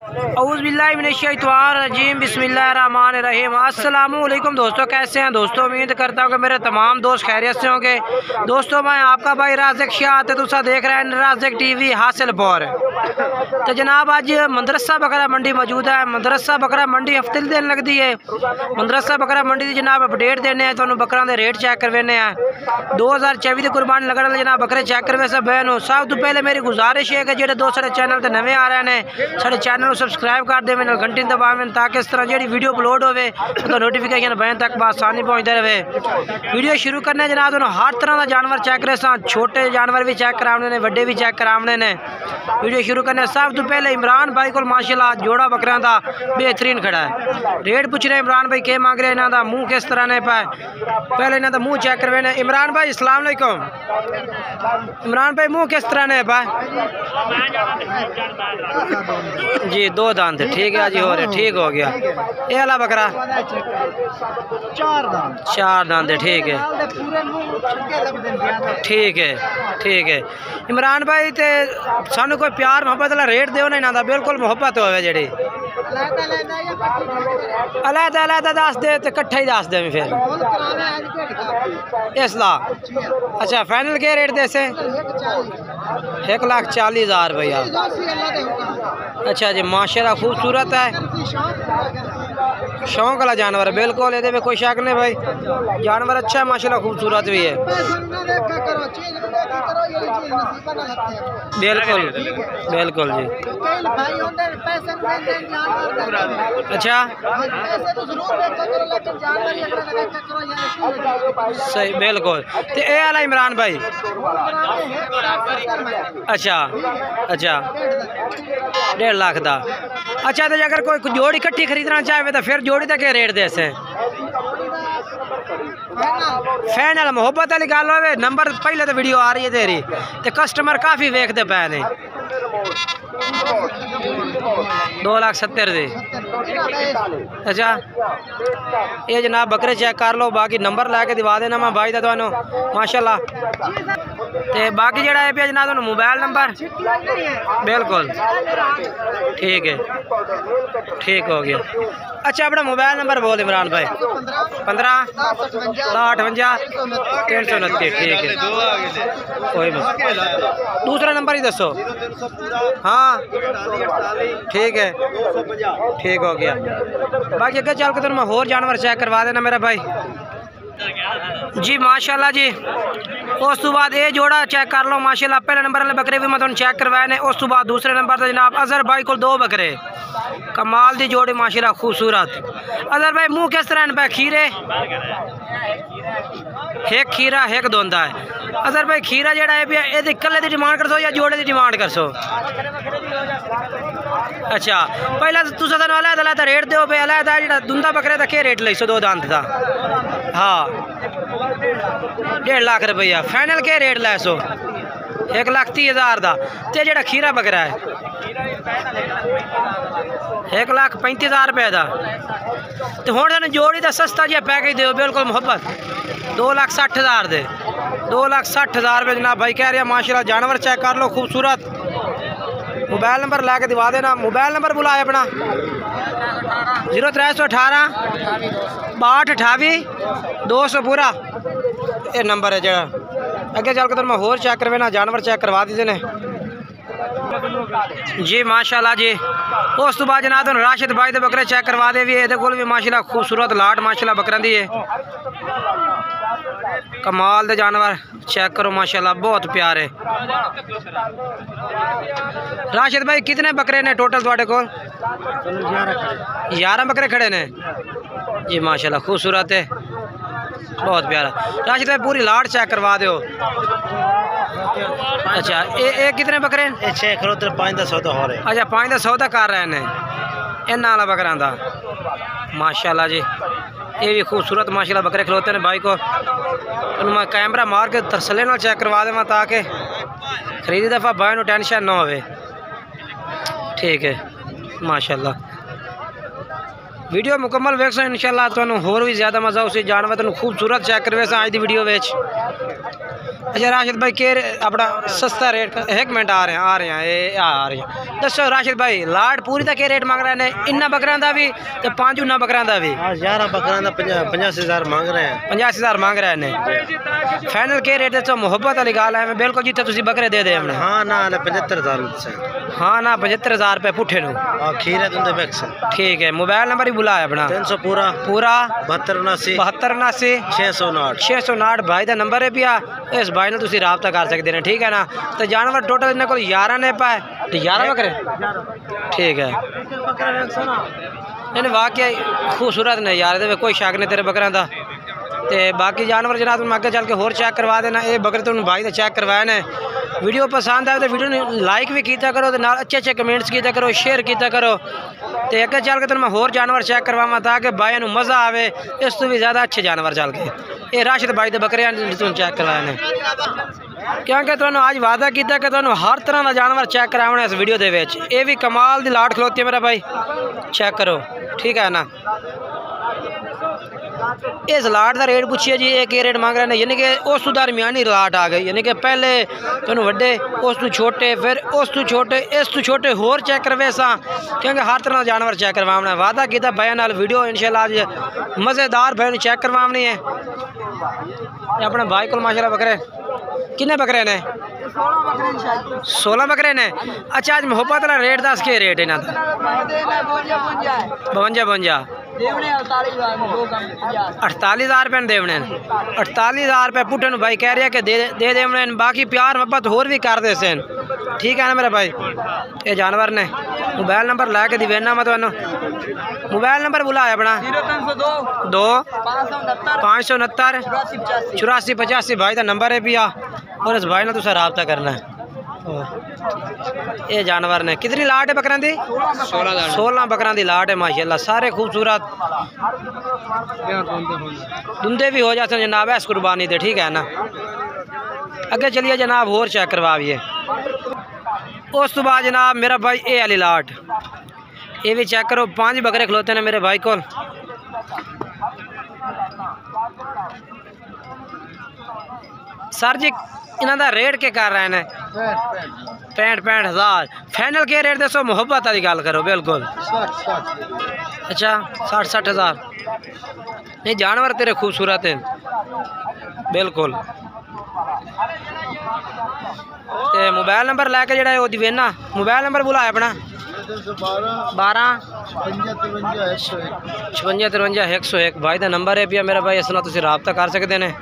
औज़ुबिल्लाहिमिनश्शैतानिर्रजीम बिस्मिल्लाहिर्रहमानिर्रहीम। अस्सलामुअलैकुम दोस्तों, कैसे हैं दोस्तों? उम्मीद करता हूँ कि मेरे तमाम दोस्त खैरियत से होंगे। दोस्तों मैं आपका भाई राज़िक शाह तुसा देख रहे हैं राज़िक टीवी हासिलपुर। तो जनाब आज मदरसा बकरा मंडी मौजूद है। मदरसा बकरा मंडी हफ्ते दिन लगती है। मदरसा बकरा मंडी की जनाब अपडेट देने हैं, तो बकरा के रेट चेक करवाने हैं। 2024 की कुर्बानी लगने वाले जनाब बकरे चेक करवे सब बहन। सब तो पहले मेरी गुजारिश है कि जो दोस्त साढ़े चैनल पर नवे आ रहे हैं साढ़े चैनल सबसक्राइब कर दें, घंटी दबावें ताकि इस तरह जी वीडियो अपलोड हो तो नोटिफिकेशन बहन तक आसानी पहुँचते रहे। वीडियो शुरू करने जनाब तो हर तरह का जानवर चेक करे, छोटे जानवर भी चेक कराने ने, बड़े भी चेक कराने ने। वीडियो शुरू करने सब तो पहले इमरान भाई को माशाल्लाह जोड़ा बकरियां का बेहतरीन खड़ा है। रेट पूछ रहे इमरान भाई क्या मांग रहे हैं, इन्हों का मुँह किस तरह ने पाए, पहले इन्हों का मुँह चेक करवाने। इमरान भाई अस्सलाम वालेकुम। इमरान भाई मुँह किस तरह ने पाए जी? 2 दांत ठीक है जी, हो रहे ठीक हो गया। ये वाला बकरा 4 दांत ठीक है, ठीक है ठीक है। इमरान भाई तो सानू कोई प्यार मुहब्बत वाला रेट दो ना, इन्हों बिल्कुल मुहब्बत हो जी अलहदा अलहदा दस दे तो कट्ठा ही दस दे फिर इसला। अच्छा फाइनल के रेट दे से 1,40,000 भैया। अच्छा जी माशाल्लाह खूबसूरत है, शौक वाला जानवर बिल्कुल, ये कोई शक नहीं भाई, जानवर अच्छा है माशाल्लाह, खूबसूरत भी है बिल्कुल बिल्कुल जी। अच्छा सही बिल्कुल। तो ये वाला इमरान भाई अच्छा अच्छा 1.5 लाख का। अच्छा तो अगर कोई जोड़ी इकट्ठी खरीदना चाहे तो फिर जोड़ी का क्या रेट दे से? फाइनल मुहब्बत वाली गल हो। नंबर पहले तो वीडियो आ रही है तेरी तो कस्टमर काफ़ी वेखते पे ने। 2,70,000 दे। अच्छा ये जनाब बकरे चेक कर लो, बाकी नंबर लैके दिवा देना मैं भाई का तो माशाल्लाह। तो बाकी जरा है पे जनाब मोबाइल नंबर बिल्कुल ठीक है, ठीक हो गया। अच्छा अपना मोबाइल नंबर बोल इमरान भाई। 15 58 329 ठीक है, कोई दूसरा नंबर ही दसो। हाँ ठीक है ठीक हो गया। बाकी अगर चल के तो मैं होर जानवर चेक करवा देना मेरा भाई जी माशाल्लाह जी। उस तो बाद ये जोड़ा चेक कर लो माशाल्लाह। पहले नंबर वाले बकरे भी मैं तुम चेक करवाए ने। उस तो बाद दूसरे नंबर पर जनाब अजहर भाई को 2 बकरे कमाल दी जोड़ी माशाल्लाह खूबसूरत। अजहर भाई मुँह किस तरह पे? खीरे एक खीरा एक दोंदा है। अजहर भाई खीरा जड़ा है ये कल्ले की डिमांड कर सो या जोड़े की डिमांड कर सो? अच्छा पहला तुम अलहदा अलहदा रेट दो पे, अलहदा जो दुंदा बकरे का क्या रेट ले सो 2 दांत का? हाँ 1.5 लाख रुपया फाइनल के रेट लै सो? 1,30,000 का। तो जो खीरा बकरा है 1,35,000 रुपये का। तो हूँ तेन जोड़ी का सस्ता जहा पैकेज दो बिल्कुल मुहब्बत 2,60,000 दे। 2,60,000 रुपये जनाब भाई कह रहे हैं माशाल्लाह। जानवर चेक कर लो खूबसूरत। मोबाइल नंबर ला के दिवा देना। मोबाइल नंबर बुलाए अपना 0318 6228 200 पूरा ये नंबर है जरा। अगे चल के तो मैं होर चेक करवे ना जानवर चेक करवा दीजिए ने जी माशाल्लाह जी। उस तो बाद जनाब तो राशिद भाई के बकरे चेक करवा दे भी, ये भी माशाल्लाह खूबसूरत लाट माशाल्लाह बकरा दी है। कमाल दे जानवर चेक करो माशाल्लाह, बहुत प्यारे। राशिद भाई कितने बकरे ने टोटल थोड़े को? 11 बकरे खड़े ने जी माशाल्लाह, खूबसूरत है बहुत प्यारा। राशिद भाई पूरी लाट चेक करवा दो। अच्छा ये कितने बकरे? 6 खड़ोते 5 सौदा हो रहे। अच्छा 5 सौदा कर रहे हैं इन्होंने वाला बकरा का माशाल्लाह जी। ये भी खूबसूरत माशाल्लाह बकरे खिलौते हैं भाई को। मैं कैमरा मार के तसल्ली नाल चेक करवा देव ताकि खरीदी दफ़ा भाई को टेंशन ना हो। ठीक है माशाल्लाह। वीडियो मुकम्मल वेख सो इंशाल्लाह तुहानू होर भी ज़्यादा मज़ा उस जानवर तुहानू खूबसूरत चेक करवे आज की वीडियो। अच्छा राशिद भाई के अपना सस्ता रेट एक मिनट आ रहे हैं दसो राशिद भाई लाट पूरी का के रेट मांग रहे हैं इन्ना बकरा का भी तो 5 उन्ना बकरा का भी 11 बकरा का 85,000 मांग रहे हैं 85,000 मांग रहे हैं फाइनल के रेट तो मुहब्बत वाली गाल है बिल्कुल जितने तुम बकरे दे दे हमने हाँ ना 75,000 हाँ ना 75,000 रुपये पुठे नु खीरे तुंदे बैक्स ठीक है मोबाइल नंबर ही बुलाया अपना 300 पूरा 72 659 भाई का नंबर है पिया इस भाई ने तुम रबता कर सकते हैं ठीक है ना तो जानवर टोटल इन्होंने को 11 ने पाए 11 बकरे ठीक है नहीं वाकई खूबसूरत ने यार कोई शक नहीं तेरे बकरा का तो बाकी जानवर जनाब तुम आगे चल के होर चेक करवा देना ये बकरे तुम भाई ने चेक करवाए ने वीडियो पसंद आए तो वीडियो ने लाइक भी किया करो तो अच्छे अच्छे कमेंट्स किया करो शेयर किया करो तो अगे चल के तुम मैं होर जानवर चेक करवावा ताकि भाई को मज़ा आवे इस तो भी ज़्यादा अच्छे जानवर चल के ये राशिद भाई के बकरे तुम चेक करवाए ने क्योंकि तुम आज वादा किया कि तुम हर तरह का जानवर चेक करावना इस वीडियो के ये भी कमाल की लाट खलोती है मेरा भाई चेक करो ठीक है ना इस लाट का रेट पूछिए जी एक रेट मांग रहे हैं यानी कि उस तो दरमियानी लाट आ गई यानी कि पहले तुम वड्डे उस तो छोटे फिर उस तो छोटे इस तो छोटे होर चेक करवे सा क्योंकि हर तरह का जानवर चेक करवाना वादा किया भाई नाल वीडियो इंशाल्लाह आज मज़ेदार भाई चेक करवानी है अपने भाई को माशाल्लाह बकरे किन्ने बकरे ने 16 बकरे ने अच्छा आज मोहब्बत वाला रेट दस के रेट इन्हों का 52 48,000 रुपये देवने 48,000 रुपये पुट्ठे भाई कह रहे हैं कि दे देवने बाकी प्यार मोहब्बत होर भी कर दे सन ठीक है ना मेरे भाई ये जानवर ने मोबाइल नंबर ला के दिवेना मैं तुम्हें मोबाइल नंबर बुलाया अपना 2 569 84 85 भाई का नंबर है पिया और इस भाई ने तुझे रबता करना है ये जानवर ने कितनी लाट है बकरा दी 16 बकरा की लाट है माशाल्लाह सारे खूबसूरत दुंदे भी हो जाते हैं जनाब इस कुर्बानी दे ठीक है ना अगे चलिए जनाब होर चेक करवाइए उस तो बाद जनाब मेरा भाई ये वाली लाट ये भी चेक करो 5 बकरे खलोते हैं मेरे भाई को सर जी इन्हों रेट के कर रहे हैं 65,000 फाइनल के रेट दसो मुहब्बत वाली गल करो बिल्कुल 60 अच्छा 60,000 नहीं जानवर तेरे खूबसूरत हैं बिल्कुल ते मोबाइल नंबर लैके जरा वो दिवेना मोबाइल नंबर बुलाया अपना 12 56 101 भाई का नंबर है पिया मेरा भाई इस तुम रबता कर सकते हैं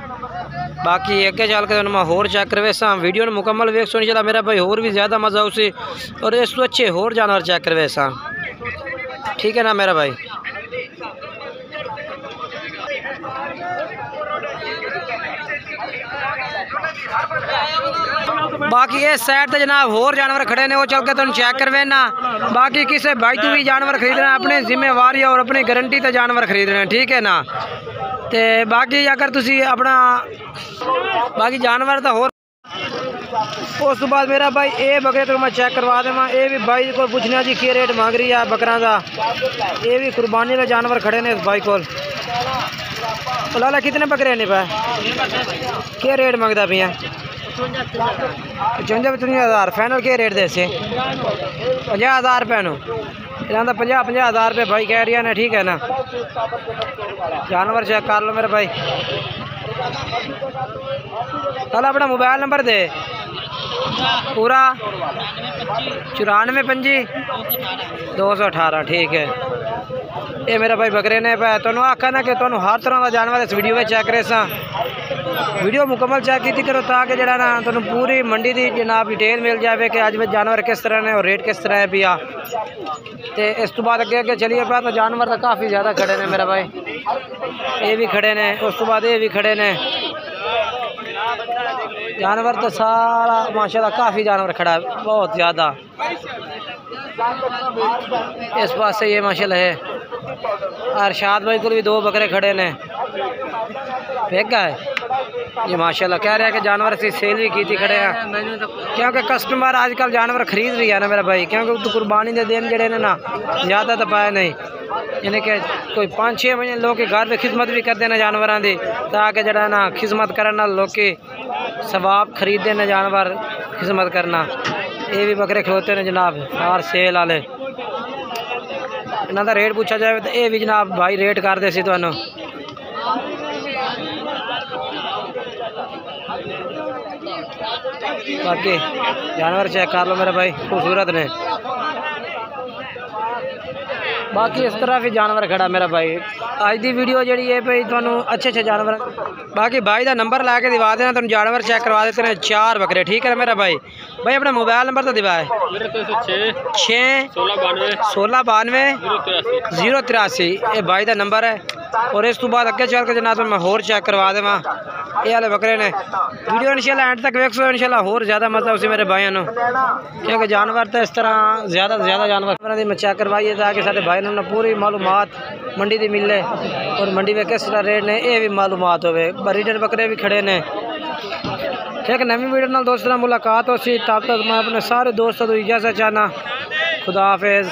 बाकी अगे चल के मैं होर चेक करवे सा वीडियो मुकम्मल वेख सुनी चला मेरा भाई होर भी ज़्यादा मज़ा उसी और इस तो अच्छे होर जानवर चेक करवे सा ठीक है ना मेरा भाई बाकी इस साइड तो जनाब होर जानवर खड़े ने वो चल के तुम चेक करवे ना बाकी किसी भाई तू भी जानवर खरीदना अपनी जिम्मेवारी और अपनी गारंटी तो जानवर खरीदना ठीक है ना ते बाकी अगर तुसी अपना बाकी जानवर तो होर उस तो बाद मेरा भाई ये बकरे तो मैं चेक करवा देवा ये भी भाई को पूछना जी के रेट मांग रही है बकरा का ये भी कुर्बानी में जानवर खड़े ने इस भाई को लाला कितने बकरे ने पाए के रेट मंगता पिया 55,000 फाइनल के रेट दे 50,000 रुपये नु 50,000 रुपये भाई कह रही है ना ठीक है ना जानवर चेक कर लो मेरे भाई चल अपना मोबाइल नंबर दे पूरा 94 218 ठीक है ये मेरा भाई बकरे ने पाया तुम आखा ना कि तुम हर तरह का जानवर इस वीडियो में चेक करे सा वीडियो मुकम्मल चेक की करो ताकि जरा ना तुम पूरी मंडी की जनाब डिटेल मिल जाए कि अज जानवर किस तरह ने और रेट किस तरह है पिया तो इस तो बाद अगे अगे चलिए पाया तो जानवर तो काफ़ी ज़्यादा खड़े ने मेरा भाई ये भी खड़े ने उस तो बाद ये भी खड़े ने जानवर तो सारा माशाल्लाह काफ़ी जानवर खड़ा है बहुत ज़्यादा इस पास से ये माशाल्लाह है अरशाद भाई को भी 2 बकरे खड़े ने फेंका है ये माशाल्लाह कह रहे हैं कि जानवर से सेल भी की थी खड़े हैं क्योंकि कस्टमर आजकल जानवर खरीद रही है ना मेरा भाई क्योंकि तो कुर्बानी के दिन जड़े ने ना ज़्यादा तो पाए नहीं यानी कि कोई 5-6 महीने लोग के घर में खिदमत भी करते हैं जानवरों की ताकि जरा ना खिदमत करने लोग सवाब खरीदे ने जानवर खिदमत करना। ये भी बकरे खलोते ने जनाब फार सेल वाले। इन्हों का रेट पूछा जाए तो ये भी जनाब भाई रेट करते सी तुहानू। बाकी जानवर चेक कर लो मेरे भाई, खूबसूरत ने। बाकी इस तरह भी जानवर खड़ा मेरा भाई। अज की वीडियो जी है भाई तुहानू अच्छे अच्छे जानवर। बाकी भाई का नंबर ला के दिवा देना, तुम जानवर चेक करवा देते हैं 4 बकरे। ठीक है मेरा भाई। भाई अपना मोबाइल नंबर तो दिवाए 6 16 92 083। ये भाई का नंबर है। और इस तो बाद अगे चल के जनाब मैं होर चेक करवा देवा। ये वाले बकरे ने। वीडियो इंशाल्लाह एंड तक वेखो, इंशाल्लाह होर ज़्यादा मजा उसी मेरे भाइयों को, क्योंकि जानवर तो इस तरह ज़्यादा से ज़्यादा जानवर मैं चेक करवाइए ताकि सारे भाई ने पूरी मालूमात मंडी की मिले और मंडी में किस तरह रेट ने ये भी मालूमात होवे। ब्रीडर बकरे भी खड़े ने। ठीक है, नवी वीडियो नाल दोस्तों मुलाकात हो सी। तब तक मैं अपने सारे दोस्तों को इजाज़त चाहना। खुदा हाफिज़।